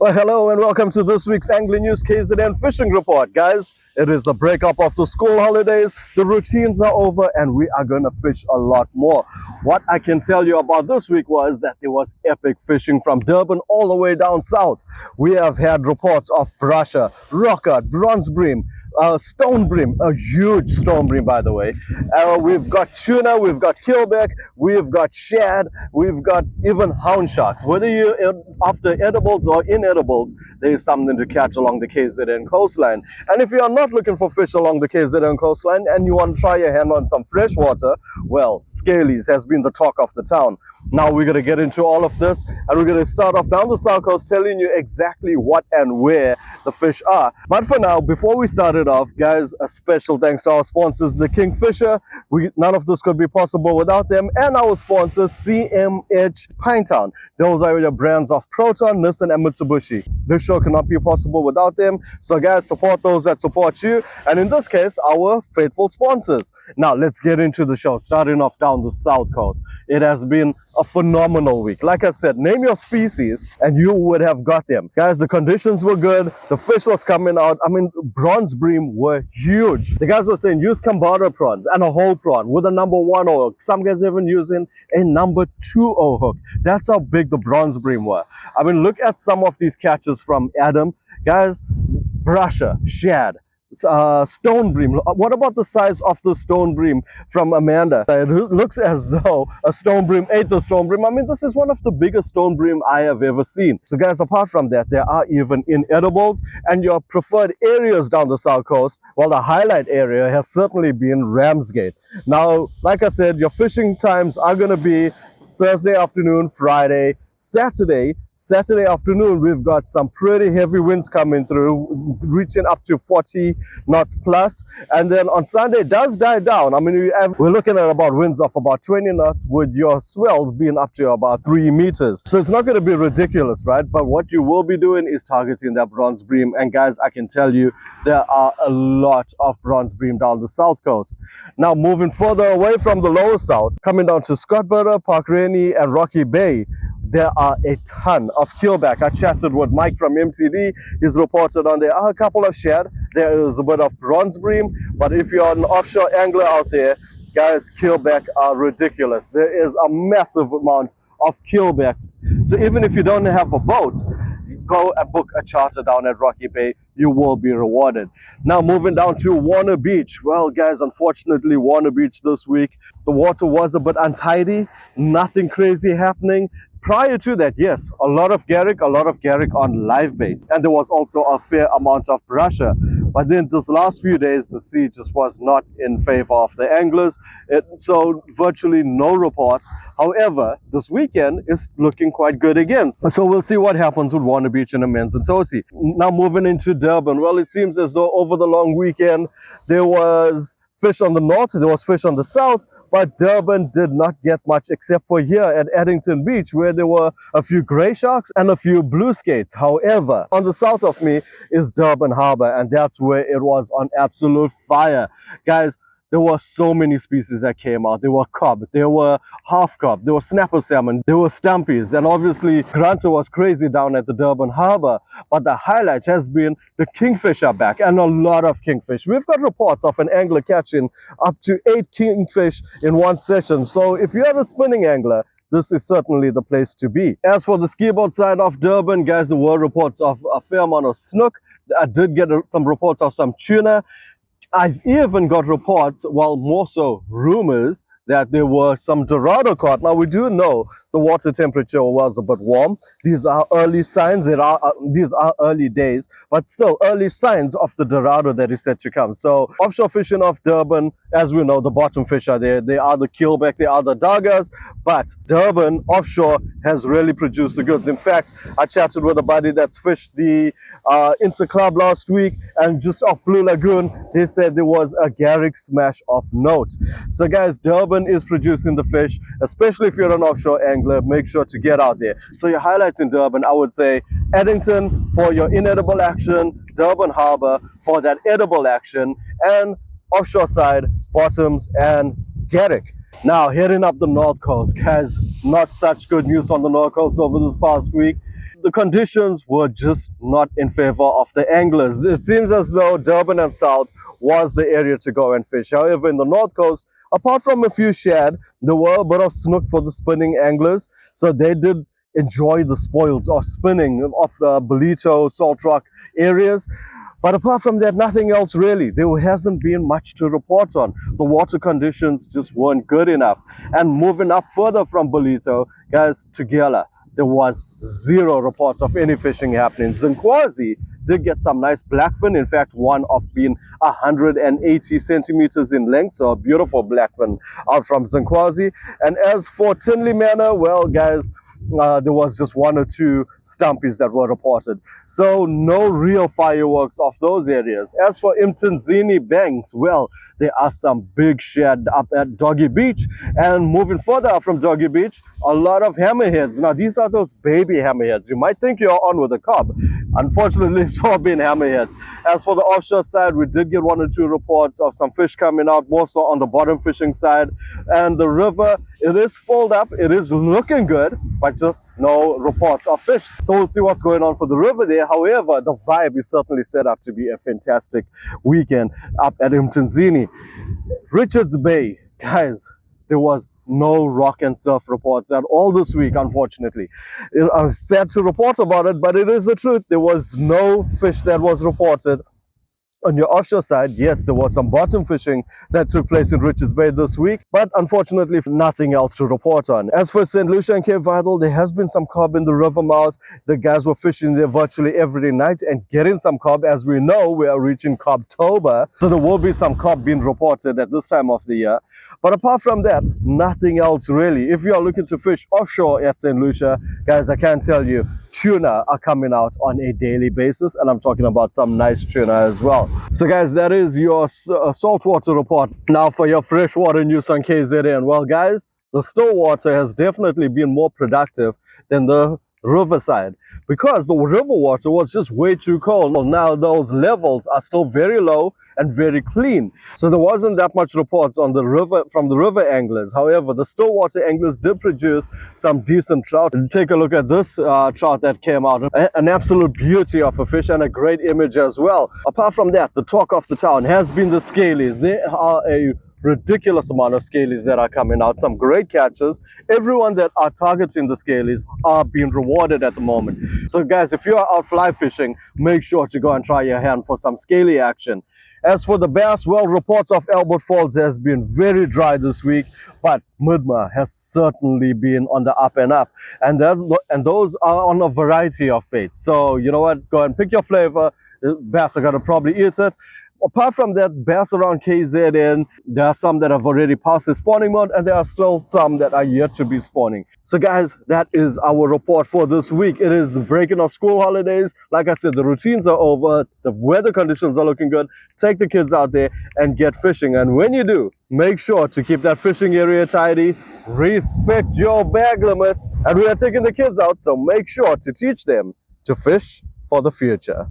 Well, hello and welcome to this week's Angling News KZN Fishing Report. Guys, it is the breakup of the school holidays. The routines are over and we are going to fish a lot more. What I can tell you about this week was that there was epic fishing from Durban all the way down south. We have had reports of brusher, rocker, bronze bream, stone bream, a huge stone bream by the way. We've got tuna, we've got keelback, we've got shad, we've got even hound sharks. Whether you're after edibles or inedibles, there is something to catch along the KZN coastline. And if you are not looking for fish along the KZN coastline and you want to try your hand on some fresh water, well, Scalies has been the talk of the town. Now we're going to get into all of this and we're going to start off down the south coast telling you exactly what and where the fish are. But for now, before we start it off, guys, a special thanks to our sponsors, the Kingfisher. None of this could be possible without them, and our sponsors, CMH Pinetown. Those are your brands of Proton, Nissan and Mitsubishi. This show cannot be possible without them. So guys, support those that support you, and in this case, our faithful sponsors. Now let's get into the show, starting off down the south coast. It has been a phenomenal week. Like I said, name your species and you would have got them. Guys, the conditions were good. The fish was coming out. I mean, bronze bream were huge. The guys were saying use Kambara prawns and a whole prawn with a #1 hook. Some guys even using a #2 hook. That's how big the bronze bream were. I mean, look at some of these catches from Adam. Guys, brusher, shad, stone bream. What about the size of the stone bream from Amanda? It looks as though a stone bream ate the stone bream. I mean, this is one of the biggest stone bream I have ever seen. So guys, apart from that, there are even inedibles and your preferred areas down the south coast. Well, the highlight area has certainly been Ramsgate. Now, like I said, your fishing times are going to be Thursday afternoon, Friday, Saturday afternoon. We've got some pretty heavy winds coming through, reaching up to 40 knots plus. And then on Sunday, it does die down. I mean, we're looking at about winds of about 20 knots with your swells being up to about 3 meters. So it's not going to be ridiculous, right? But what you will be doing is targeting that bronze bream. And guys, I can tell you, there are a lot of bronze bream down the south coast. Now, moving further away from the lower south, coming down to Scottburger, Park Rainy, and Rocky Bay, there are a ton of keelback. I chatted with Mike from MTD. He's reported on there are a couple of shad. There is a bit of bronze bream. But if you're an offshore angler out there, guys, keelback are ridiculous. There is a massive amount of keelback. So even if you don't have a boat, go and book a charter down at Rocky Bay. You will be rewarded. Now moving down to Warner Beach. Well, guys, unfortunately, Warner Beach this week, the water was a bit untidy. Nothing crazy happening. Prior to that, yes, a lot of Garrick on live bait. And there was also a fair amount of brusher. But then this last few days, the sea just was not in favor of the anglers. So virtually no reports. However, this weekend is looking quite good again. So we'll see what happens with Warner Beach and Amenza-Tosi. Now moving into Durban. Well, it seems as though over the long weekend, there was fish on the north, there was fish on the south, but Durban did not get much except for here at Addington Beach, where there were a few grey sharks and a few blue skates. However, on the south of me is Durban Harbour, and that's where it was on absolute fire. Guys, there were so many species that came out. There were cob, there were half cob, there were snapper salmon, there were stumpies, and obviously Granta was crazy down at the Durban Harbour. But the highlight has been the kingfisher back, and a lot of kingfish. We've got reports of an angler catching up to 8 kingfish in one session. So if you're a spinning angler, this is certainly the place to be. As for the skiboat side of Durban, guys, there were reports of a fair amount of snook. I did get some reports of some tuna. I've even got reports, well, more so rumors, that there were some Dorado caught. Now, we do know the water temperature was a bit warm. These are early signs. These are early days, but still early signs of the Dorado that is set to come. So offshore fishing off Durban, as we know, the bottom fish are there. They are the keelback, they are the daggers, but Durban offshore has really produced the goods. In fact, I chatted with a buddy that's fished the Interclub last week, and just off Blue Lagoon, they said there was a Garrick smash of note. So guys, Durban is producing the fish, especially if you're an offshore angler. Make sure to get out there. So your highlights in Durban, I would say Addington for your inedible action, Durban Harbour for that edible action, and offshore side, Bottoms and Garrick. Now, heading up the north coast, guys, not such good news on the north coast over this past week. The conditions were just not in favor of the anglers. It seems as though Durban and South was the area to go and fish. However, in the north coast, apart from a few shad, there were a bit of snook for the spinning anglers. So they did enjoy the spoils of spinning off the Bolito, Salt Rock areas. But apart from that, nothing else really. There hasn't been much to report on. The water conditions just weren't good enough. And moving up further from Bolito, guys, to Gela, there was zero reports of any fishing happening. Zinkwazi did get some nice blackfin. In fact, one of being 180 centimeters in length. So a beautiful blackfin out from Zinkwazi. And as for Tinley Manor, well, guys, there was just one or two stumpies that were reported. So no real fireworks of those areas. As for Mtunzini Banks, well, there are some big shad up at Doggy Beach. And moving further up from Doggy Beach, a lot of hammerheads. Now, these are those baby hammerheads. You might think you're on with a cob. Unfortunately, it's all been hammerheads. As for the offshore side, we did get one or two reports of some fish coming out, more so on the bottom fishing side. And the river, it is filled up. It is looking good, but just no reports of fish. So we'll see what's going on for the river there. However, the vibe is certainly set up to be a fantastic weekend up at Mtunzini. Richards Bay, guys, there was no rock and surf reports at all this week, unfortunately. I'm sad to report about it, but it is the truth. There was no fish that was reported. On your offshore side, yes, there was some bottom fishing that took place in Richards Bay this week, but unfortunately nothing else to report on. As for St. Lucia and Cape Vidal, there has been some cob in the river mouth. The guys were fishing there virtually every night and getting some cob. As we know, we are reaching Cobtober, so there will be some cob being reported at this time of the year. But apart from that, nothing else really. If you are looking to fish offshore at St. Lucia, guys, I can tell you, tuna are coming out on a daily basis, and I'm talking about some nice tuna as well. So guys, that is your saltwater report. Now for your freshwater news on KZN. Well guys, the still water has definitely been more productive than the riverside, because the river water was just way too cold. Well, now those levels are still very low and very clean, so there wasn't that much reports on the river from the river anglers. However, the still water anglers did produce some decent trout. Take a look at this trout that came out. An absolute beauty of a fish and a great image as well. Apart from that, the talk of the town has been the scalies. They are a ridiculous amount of scalies that are coming out. Some great catches. Everyone that are targeting the scalies are being rewarded at the moment. So guys, if you are out fly fishing, make sure to go and try your hand for some scaly action. As for the bass, well, reports of Albert Falls has been very dry this week, but Midma has certainly been on the up and up, and those are on a variety of baits. So you know what, go and pick your flavor. Bass are gonna probably eat it. Apart from that, bass around KZN, there are some that have already passed the spawning mode, and there are still some that are yet to be spawning. So guys, that is our report for this week. It is the breaking of school holidays. Like I said, the routines are over, the weather conditions are looking good. Take the kids out there and get fishing, and when you do, make sure to keep that fishing area tidy, respect your bag limits, and we are taking the kids out, so make sure to teach them to fish for the future.